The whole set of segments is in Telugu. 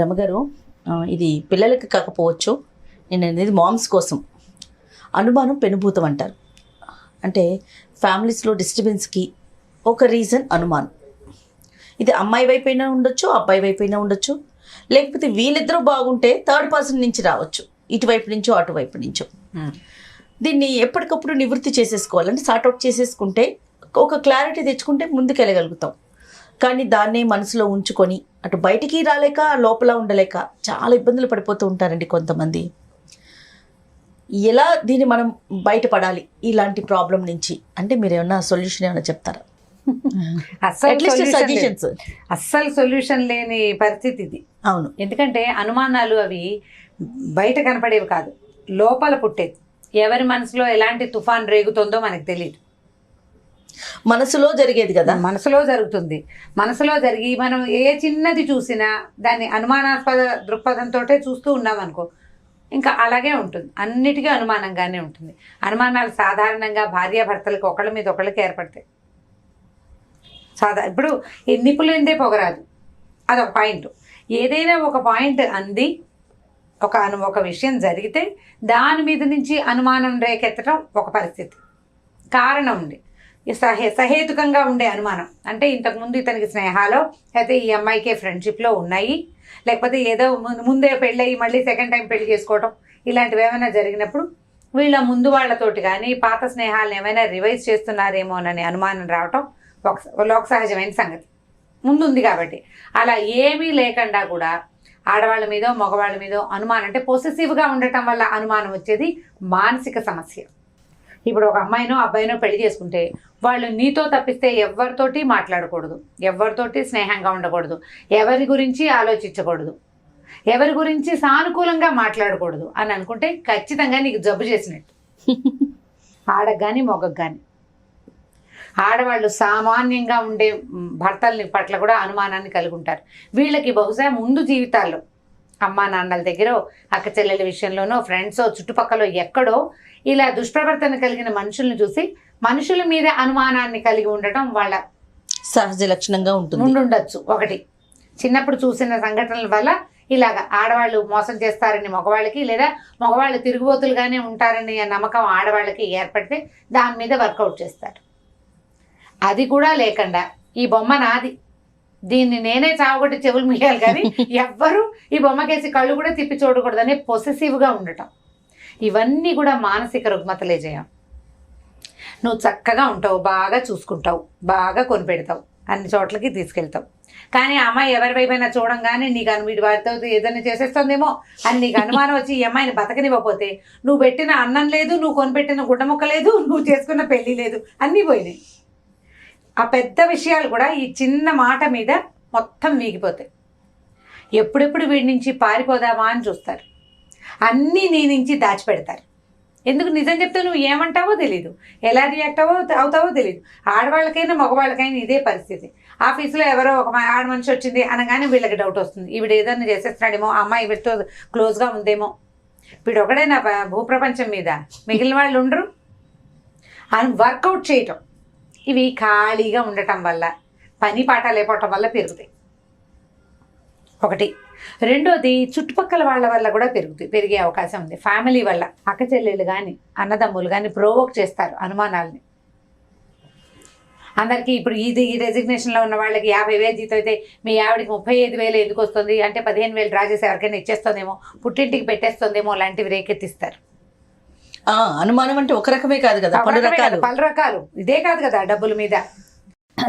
రమగారు, ఇది పిల్లలకి కాకపోవచ్చు, నేను అనేది మామ్స్ కోసం. అనుమానం పెనుభూతం అంటారు. అంటే ఫ్యామిలీస్లో డిస్టర్బెన్స్కి ఒక రీజన్ అనుమానం. ఇది అమ్మాయి వైపు అయినా ఉండొచ్చు, అబ్బాయి వైపు అయినా ఉండొచ్చు, లేకపోతే వీళ్ళిద్దరూ బాగుంటే థర్డ్ పర్సన్ నుంచి రావచ్చు, ఇటువైపు నుంచో అటువైపు నుంచో. దీన్ని ఎప్పటికప్పుడు నివృత్తి చేసేసుకోవాలంటే సార్ట్అవుట్ చేసేసుకుంటే ఒక క్లారిటీ తెచ్చుకుంటే ముందుకు వెళ్ళగలుగుతాం. కానీ దాన్నే మనసులో ఉంచుకొని అటు బయటికి రాలేక లోపల ఉండలేక చాలా ఇబ్బందులు పడిపోతూ ఉంటారండి కొంతమంది. ఎలా దీన్ని మనం బయటపడాలి ఇలాంటి ప్రాబ్లం నుంచి అంటే మీరు ఏమన్నా సొల్యూషన్ ఏమైనా చెప్తారా? అస్సలు సొల్యూషన్ లేని పరిస్థితి ఇది. అవును, ఎందుకంటే అనుమానాలు అవి బయట కనపడేవి కాదు, లోపల పుట్టేది. ఎవరి మనసులో ఎలాంటి తుఫాన్ రేగుతుందో మనకు తెలియదు. మనసులో జరిగేది కదా, మనసులో జరుగుతుంది. మనసులో జరిగి మనం ఏ చిన్నది చూసినా దాన్ని అనుమానాస్పద దృక్పథంతో చూస్తూ ఉన్నాం అనుకో, ఇంకా అలాగే ఉంటుంది. అన్నిటికీ అనుమానంగానే ఉంటుంది. అనుమానాలు సాధారణంగా భార్యాభర్తలకు ఒకళ్ళ మీద ఒకళ్ళకి ఏర్పడతాయి. ఇప్పుడు ఈ నిప్పులేందే పొగరాదు, అదొక పాయింట్. ఏదైనా ఒక పాయింట్ అంది ఒక విషయం జరిగితే దాని మీద నుంచి అనుమానం రేకెత్తడం ఒక పరిస్థితి. కారణం ఉంది, సహేతుకంగా ఉండే అనుమానం. అంటే ఇంతకుముందు ఇతనికి స్నేహాలో, అయితే ఈ అమ్మాయికే ఫ్రెండ్షిప్లో ఉన్నాయి, లేకపోతే ఏదో ముందే పెళ్ళయి మళ్ళీ సెకండ్ టైం పెళ్లి చేసుకోవడం, ఇలాంటివి ఏమైనా జరిగినప్పుడు వీళ్ళ ముందు వాళ్ళతోటి కానీ పాత స్నేహాలను ఏమైనా రివైజ్ చేస్తున్నారేమోనని అనుమానం రావటం లోక సహజమైన సంగతి. ముందుంది కాబట్టి. అలా ఏమీ లేకుండా కూడా ఆడవాళ్ళ మీదో మగవాళ్ళ మీదో అనుమానం, అంటే పొసెసివ్గా ఉండటం వల్ల అనుమానం వచ్చేది మానసిక సమస్య. ఇప్పుడు ఒక అమ్మాయినో అబ్బాయినో పెళ్లి చేసుకుంటే వాళ్ళు నీతో తప్పిస్తే ఎవరితోటి మాట్లాడకూడదు, ఎవరితోటి స్నేహంగా ఉండకూడదు, ఎవరి గురించి ఆలోచించకూడదు, ఎవరి గురించి సానుకూలంగా మాట్లాడకూడదు అని అనుకుంటే ఖచ్చితంగా నీకు జబ్బు చేసినట్టు. ఆడకు కానీ మొగకు కానీ. ఆడవాళ్ళు సామాన్యంగా ఉండే భర్తల్ని పట్ల కూడా అనుమానాన్ని కలిగి ఉంటారు. వీళ్ళకి బహుశా ముందు జీవితాల్లో అమ్మా నాన్నల దగ్గర, అక్క చెల్లెల విషయంలోనో, ఫ్రెండ్సో, చుట్టుపక్కల ఎక్కడో ఇలా దుష్ప్రవర్తన కలిగిన మనుషుల్ని చూసి మనుషుల మీద అనుమానాన్ని కలిగి ఉండటం వాళ్ళ సహజ లక్షణంగా ఉండొచ్చు. ఒకటి, చిన్నప్పుడు చూసిన సంఘటనల వల్ల ఇలాగ ఆడవాళ్ళు మోసం చేస్తారని మగవాళ్ళకి, లేదా మగవాళ్ళు తిరుగుబోతులుగానే ఉంటారని నమ్మకం ఆడవాళ్ళకి ఏర్పడితే దాని మీద వర్కౌట్ చేస్తారు. అది కూడా లేకుండా ఈ బొమ్మ నాది, దీన్ని నేనే చావగొట్టి చెవులు మీయాలి, కానీ ఎవ్వరూ ఈ బొమ్మకేసి కళ్ళు కూడా తిప్పి చూడకూడదని పొసెసివ్గా ఉండటం, ఇవన్నీ కూడా మానసిక రుగ్మతలే చేయం. నువ్వు చక్కగా ఉంటావు, బాగా చూసుకుంటావు, బాగా కొనిపెడతావు, అన్ని చోట్లకి తీసుకెళ్తావు, కానీ అమ్మాయి ఎవరి వైపైనా చూడంగానే నీకు వీడి వారితో ఏదైనా చేసేస్తుందేమో అని నీకు అనుమానం వచ్చి ఈ అమ్మాయిని బతకనివ్వకపోతే నువ్వు పెట్టిన అన్నం లేదు, నువ్వు కొనిపెట్టిన గుడ్డ ముక్క లేదు, నువ్వు చేసుకున్న పెళ్ళి లేదు, అన్నీ పోయినాయి. ఆ పెద్ద విషయాలు కూడా ఈ చిన్న మాట మీద మొత్తం వీగిపోతాయి. ఎప్పుడెప్పుడు వీడి నుంచి పారిపోదామా అని చూస్తారు, అన్నీ నీ నుంచి దాచిపెడతారు. ఎందుకు? నిజం చెప్తే నువ్వు ఏమంటావో తెలీదు, ఎలా రియాక్ట్ అవుతావో తెలీదు. ఆడవాళ్ళకైనా మగవాళ్ళకైనా ఇదే పరిస్థితి. ఆఫీసులో ఎవరో ఒక ఆడ మనిషి వచ్చింది అనగానే వీళ్ళకి డౌట్ వస్తుంది, ఈవిడ ఏదైనా చేసేస్తున్నాడేమో, అమ్మాయి వీటితో క్లోజ్గా ఉందేమో. వీడు ఒకడైనా భూప్రపంచం మీద, మిగిలిన వాళ్ళు ఉండరు అని వర్కౌట్ చేయటం. ఇవి ఖాళీగా ఉండటం వల్ల, పని పాట లేకపోవటం వల్ల పెరుగుతాయి. ఒకటి. రెండోది, చుట్టుపక్కల వాళ్ళ వల్ల కూడా పెరిగే అవకాశం ఉంది. ఫ్యామిలీ వల్ల, అక్క చెల్లెళ్ళు కానీ అన్నదమ్ములు కానీ ప్రోవోక్ చేస్తారు అనుమానాలని. అందరికీ ఇప్పుడు ఈ రెసిగ్నేషన్లో ఉన్న వాళ్ళకి 50,000 జీతం అయితే మీ ఆవిడకి 35,000 ఎందుకు వస్తుంది అంటే 15,000 డ్రా చేసి ఎవరికైనా ఇచ్చేస్తుందేమో, పుట్టింటికి పెట్టేస్తుందేమో, లాంటివి రేకెత్తిస్తారు. అనుమానం అంటే ఒక రకమే కాదు కదా, పలు రకాలు. ఇదే కాదు కదా, డబ్బుల మీద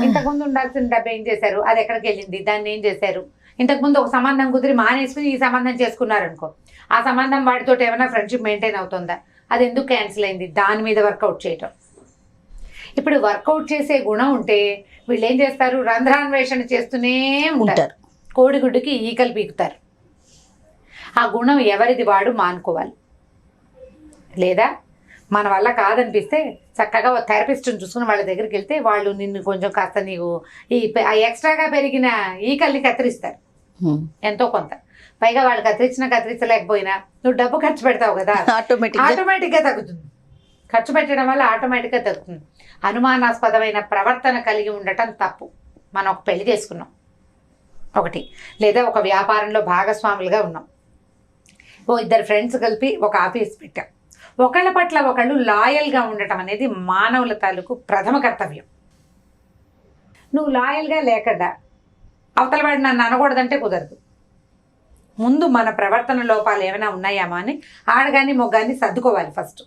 ఇంతకుముందు ఉండాల్సిన డబ్బు ఏం చేశారు, అది ఎక్కడికి వెళ్ళింది, దాన్ని ఏం చేశారు. ఇంతకుముందు ఒక సంబంధం కుదిరి మానేసుకుని ఈ సంబంధం చేసుకున్నారనుకో, ఆ సంబంధం వాడితో ఏమైనా ఫ్రెండ్షిప్ మెయింటైన్ అవుతుందా, అది ఎందుకు క్యాన్సిల్ అయింది, దాని మీద వర్కౌట్ చేయటం. ఇప్పుడు వర్కౌట్ చేసే గుణం ఉంటే వీళ్ళు ఏం చేస్తారు, రంధ్రాన్వేషణ చేస్తూనే ఉంటారు, కోడిగుడ్డుకి ఈకలు పీకుతారు. ఆ గుణం ఎవరిది వాడు మానుకోవాలి. లేదా మన వల్ల కాదనిపిస్తే చక్కగా థెరపిస్ట్ని చూసుకుని వాళ్ళ దగ్గరికి వెళ్తే వాళ్ళు నిన్ను కొంచెం కాస్త నీకు ఆ ఎక్స్ట్రాగా పెరిగిన ఈకల్ని కత్తిరిస్తారు ఎంతో కొంత. పైగా వాళ్ళు కత్తిరించలేకపోయినా నువ్వు డబ్బు ఖర్చు పెడతావు కదా, ఆటోమేటిక్గా తగ్గుతుంది. ఖర్చు పెట్టడం వల్ల ఆటోమేటిక్గా తగ్గుతుంది. అనుమానాస్పదమైన ప్రవర్తన కలిగి ఉండటం తప్పు. మనం ఒక పెళ్లి చేసుకున్నాం, ఒకటి, లేదా ఒక వ్యాపారంలో భాగస్వాములుగా ఉన్నాం, ఓ ఇద్దరు ఫ్రెండ్స్ కలిపి ఒక ఆఫీస్ పెట్టాం. ఒకళ్ళ పట్ల ఒకళ్ళు లాయల్గా ఉండటం అనేది మానవుల తాలూకు ప్రథమ కర్తవ్యం. నువ్వు లాయల్గా లేకుండా అవతల వాడు నన్ను అనకూడదంటే కుదరదు. ముందు మన ప్రవర్తన లోపాలు ఏమైనా ఉన్నాయామా అని ఆడగాని మొగ్గాన్ని సర్దుకోవాలి ఫస్ట్.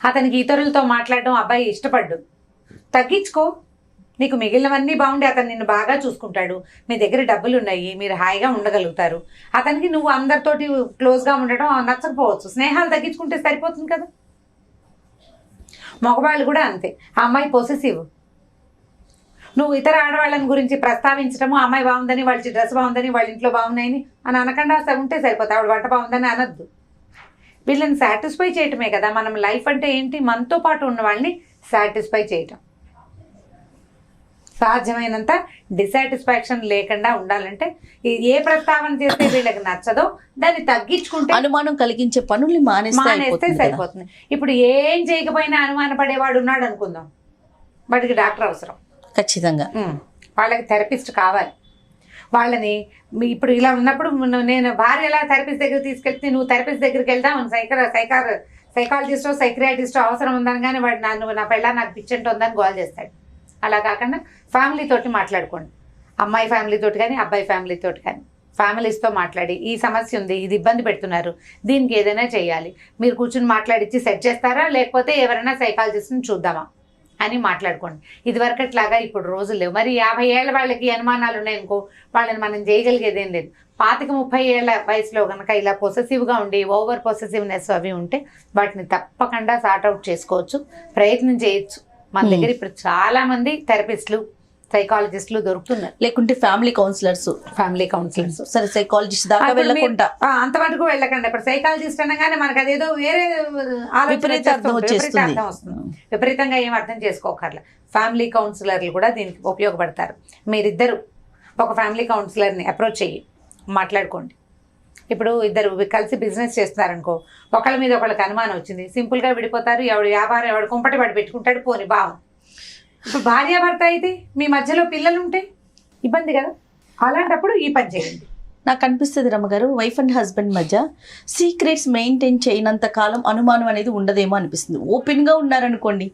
అతనికి ఇతరులతో మాట్లాడడం అబ్బాయి ఇష్టపడ్డు, తగ్గించుకో. నీకు మిగిలినవన్నీ బాగుండి అతను నిన్ను బాగా చూసుకుంటాడు, మీ దగ్గర డబ్బులు ఉన్నాయి, మీరు హాయిగా ఉండగలుగుతారు. అతనికి నువ్వు అందరితోటి క్లోజ్గా ఉండడం నచ్చకపోవచ్చు, స్నేహాలు తగ్గించుకుంటే సరిపోతుంది కదా. మగవాళ్ళు కూడా అంతే. ఆ అమ్మాయి పొసెసివ్, నువ్వు ఇతర ఆడవాళ్ళని గురించి ప్రస్తావించడము, అమ్మాయి బాగుందని, వాళ్ళ డ్రెస్ బాగుందని, వాళ్ళ ఇంట్లో బాగున్నాయని అని అనకుండా ఉంటే సరిపోతుంది. ఆవిడ వంట బాగుందని అనద్దు. వీళ్ళని సాటిస్ఫై చేయటమే కదా మనం లైఫ్ అంటే ఏంటి, మనతో పాటు ఉన్న వాళ్ళని సాటిస్ఫై చేయటం. సాధ్యమైనంత డిసాటిస్ఫాక్షన్ లేకుండా ఉండాలంటే ఏ ప్రస్తావన చేస్తే వీళ్ళకి నచ్చదో దాన్ని తగ్గించుకుంటే, అనుమానం కలిగించే పనుల్ని మానేస్తే సరిపోతుంది. ఇప్పుడు ఏం చేయకపోయినా అనుమాన పడేవాడు ఉన్నాడు అనుకుందాం, వాడికి డాక్టర్ అవసరం ఖచ్చితంగా. వాళ్ళకి థెరపిస్ట్ కావాలి. వాళ్ళని ఇప్పుడు ఇలా ఉన్నప్పుడు నేను భార్య ఎలా థెరపిస్ట్ దగ్గర తీసుకెళ్తే నువ్వు థెరపిస్ట్ దగ్గరికి వెళ్దాం, సైకాలజిస్టో సైక్రియాటిస్టో అవసరం ఉందని కానీ వాడు నా పెళ్ళ నాకు పిచ్చంట ఉందని గోల్ చేస్తాడు. అలా కాకుండా ఫ్యామిలీతోటి మాట్లాడుకోండి, అమ్మాయి ఫ్యామిలీతోటి కానీ అబ్బాయి ఫ్యామిలీతోటి కానీ ఫ్యామిలీస్తో మాట్లాడి ఈ సమస్య ఉంది, ఇది ఇబ్బంది పెడుతున్నారు, దీనికి ఏదైనా చేయాలి, మీరు కూర్చుని మాట్లాడిచ్చి సెట్ చేస్తారా లేకపోతే ఎవరైనా సైకాలజిస్ట్ని చూద్దామా అని మాట్లాడుకోండి. ఇదివరకట్లాగా ఇప్పుడు రోజులు లేవు. మరి 50 ఏళ్ళ వాళ్ళకి అనుమానాలు ఉన్నాయనుకో, వాళ్ళని మనం చేయగలిగేదేం లేదు. 25-30 ఏళ్ళ వయసులో కనుక ఇలా పొసెసివ్గా ఉండి ఓవర్ పొసెసివ్నెస్ అవి ఉంటే వాటిని తప్పకుండా సార్ట్అవుట్ చేసుకోవచ్చు, ప్రయత్నం చేయొచ్చు. మన దగ్గర ఇప్పుడు చాలా మంది థెరపిస్టులు సైకాలజిస్టులు దొరుకుతున్నారు, లేకుంటే ఫ్యామిలీ కౌన్సిలర్స్ సరే సైకాలజిస్ట్ దాకా వెళ్ళకుండా అంతవరకు వెళ్ళకండి. ఇప్పుడు సైకాలజిస్ట్ అనగానే మనకు అదేదో వేరే అర్థం వస్తుంది, విపరీతంగా ఏం అర్థం చేసుకోకర్లే. ఫ్యామిలీ కౌన్సిలర్లు కూడా దీనికి ఉపయోగపడతారు. మీరిద్దరు ఒక ఫ్యామిలీ కౌన్సిలర్ని అప్రోచ్ అయ్యి మాట్లాడుకోండి. ఇప్పుడు ఇద్దరు కలిసి బిజినెస్ చేస్తున్నారనుకో, ఒకళ్ళ మీద ఒకళ్ళకి అనుమానం వచ్చింది, సింపుల్గా విడిపోతారు. ఎవడు వ్యాపారం ఎవడు కుంపటి వాడు పెట్టుకుంటాడు, పోని బావం. ఇప్పుడు భార్యాభర్త అయితే మీ మధ్యలో పిల్లలు ఉంటే ఇబ్బంది కదా, అలాంటప్పుడు ఈ పని చేయండి. నాకు అనిపిస్తుంది రమ్మగారు, వైఫ్ అండ్ హస్బెండ్ మధ్య సీక్రెట్స్ మెయింటైన్ చేయనంత కాలం అనుమానం అనేది ఉండదేమో అనిపిస్తుంది. ఓపెన్గా ఉన్నారనుకోండి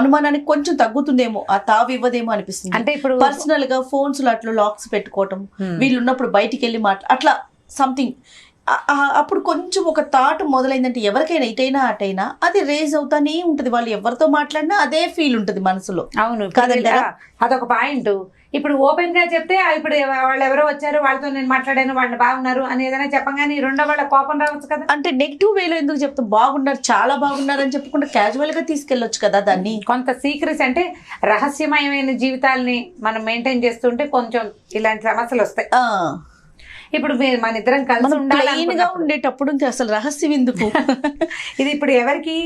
అనుమానానికి కొంచెం తగ్గుతుందేమో, ఆ తావు ఇవ్వదేమో అనిపిస్తుంది. అంటే ఇప్పుడు పర్సనల్గా ఫోన్స్లో అట్లా లాక్స్ పెట్టుకోవటం, వీళ్ళు ఉన్నప్పుడు బయటికి వెళ్ళి అట్లా సంథింగ్, అప్పుడు కొంచెం ఒక థాట్ మొదలైందంటే ఎవరికైనా ఇటైనా అటైనా అది రేజ్ అవుతానే ఉంటుంది. వాళ్ళు ఎవరితో మాట్లాడినా అదే ఫీల్ ఉంటుంది మనసులో. అవును కాదంటారా, అదొక పాయింట్. ఇప్పుడు ఓపెన్ గా చెప్తే ఇప్పుడు వాళ్ళు ఎవరో వచ్చారు వాళ్ళతో నేను మాట్లాడాను వాళ్ళు బాగున్నారు అని ఏదైనా చెప్పగానే రెండో వాళ్ళ కోపం రావచ్చు కదా. అంటే నెగిటివ్ వేలో ఎందుకు చెప్తాం, బాగున్నారు చాలా బాగున్నారు అని చెప్పకుండా క్యాజువల్ గా తీసుకెళ్ళొచ్చు కదా దాన్ని. కొంత సీక్రెట్స్ అంటే రహస్యమయమైన జీవితాలని మనం మెయింటైన్ చేస్తుంటే కొంచెం ఇలాంటి సమస్యలు వస్తాయి. ఇప్పుడు మన ఇద్దరం కలిసి ఉండేటప్పుడు ఇంకా అసలు రహస్యం ఎందుకు ఇది ఇప్పుడు ఎవరికి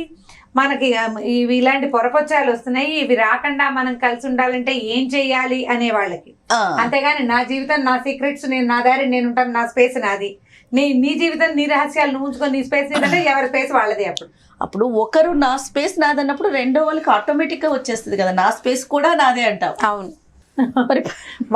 మనకి ఇలాంటి పొరపచ్చాలు వస్తున్నాయి, ఇవి రాకుండా మనం కలిసి ఉండాలంటే ఏం చెయ్యాలి అనే వాళ్ళకి. అంతేగాని నా జీవితం నా సీక్రెట్స్ నేను నా దారి నేను ఉంటాను, నా స్పేస్ నాది, నీ జీవితం నీ రహస్యాలు నువ్వు ఉంచుకొని నీ స్పేస్ ఏంటంటే ఎవరి స్పేస్ వాళ్ళది. అప్పుడు ఒకరు నా స్పేస్ నాదన్నప్పుడు రెండో వాళ్ళకి ఆటోమేటిక్ గా వచ్చేస్తుంది కదా, నా స్పేస్ కూడా నాదే అంటావు. అవును, మరి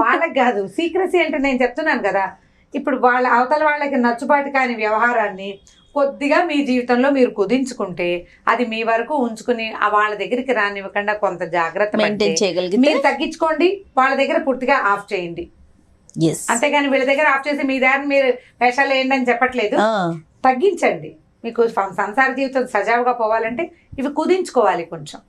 వాళ్ళకి కాదు సీక్రెసీ అంటే నేను చెప్తున్నాను కదా. ఇప్పుడు వాళ్ళ అవతల వాళ్ళకి నచ్చుబాటు కాని వ్యవహారాన్ని కొద్దిగా మీ జీవితంలో మీరు కుదించుకుంటే అది మీ వరకు ఉంచుకుని వాళ్ళ దగ్గరికి రానివ్వకుండా కొంత జాగ్రత్త మెయింటైన్ చేయగలిగితే మీరు తగ్గించుకోండి, వాళ్ళ దగ్గర పూర్తిగా ఆఫ్ చేయండి. అంతేగాని వీళ్ళ దగ్గర ఆఫ్ చేసి మీ దారిని మీరు వేషాలు వేయండి అని చెప్పట్లేదు, తగ్గించండి. మీకు సంసార జీవితం సజావుగా పోవాలంటే ఇవి కుదించుకోవాలి. కొంచెం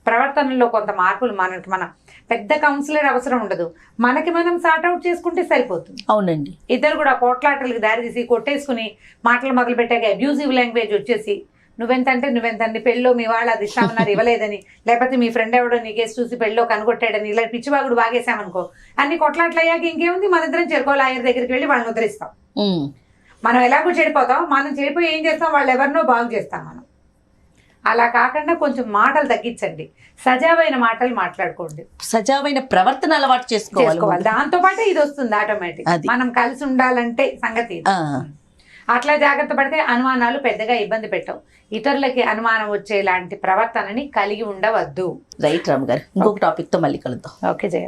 ప్రవర్తనలో కొంత మార్పులు మన పెద్ద కౌన్సిలర్ అవసరం ఉండదు, మనకి మనం సార్ట్అవుట్ చేసుకుంటే సరిపోతుంది. అవునండి, ఇద్దరు కూడా పోట్లాటలకు దారి తీసి కొట్టేసుకుని మాటలు మొదలు పెట్టాక అబ్యూజివ్ లాంగ్వేజ్ వచ్చేసి నువ్వెంతంటే పెళ్ళో మీ వాళ్ళు అది ఇస్తామన్నారు ఇవ్వలేదని, లేకపోతే మీ ఫ్రెండ్ ఎవడో నీకేసి చూసి పెళ్ళో కనుగొట్టాడని ఇలా పిచ్చివాగుడు బాగేసామనుకో, అన్ని కొట్లాట్లు అయ్యాక ఇంకేముంది, మన ఇద్దరం చెరుకో లాయర్ దగ్గరికి వెళ్ళి వాళ్ళని ఉద్ధరిస్తాం. మనం ఎలాగో చెడిపోతాం, మనం చెడిపోయి ఏం చేస్తాం, వాళ్ళు ఎవరినో బాగు చేస్తాం మనం. అలా కాకుండా కొంచెం మాటలు తగ్గించండి, సజావైన మాటలు మాట్లాడుకోండి, సజావైన ప్రవర్తన అలవాటు చేసుకోవాలి. దాంతో పాటు ఇది వస్తుంది ఆటోమేటిక్. మనం కలిసి ఉండాలంటే సంగతి అట్లా జాగ్రత్త పడితే అనుమానాలు పెద్దగా ఇబ్బంది పెట్టవు. ఇతరులకి అనుమానం వచ్చేలాంటి ప్రవర్తనని కలిగి ఉండవద్దు. రైట్ రామ్ గారు, ఇంకొక టాపిక్ తో మళ్ళీ కలుద్దాం. ఓకే జయ.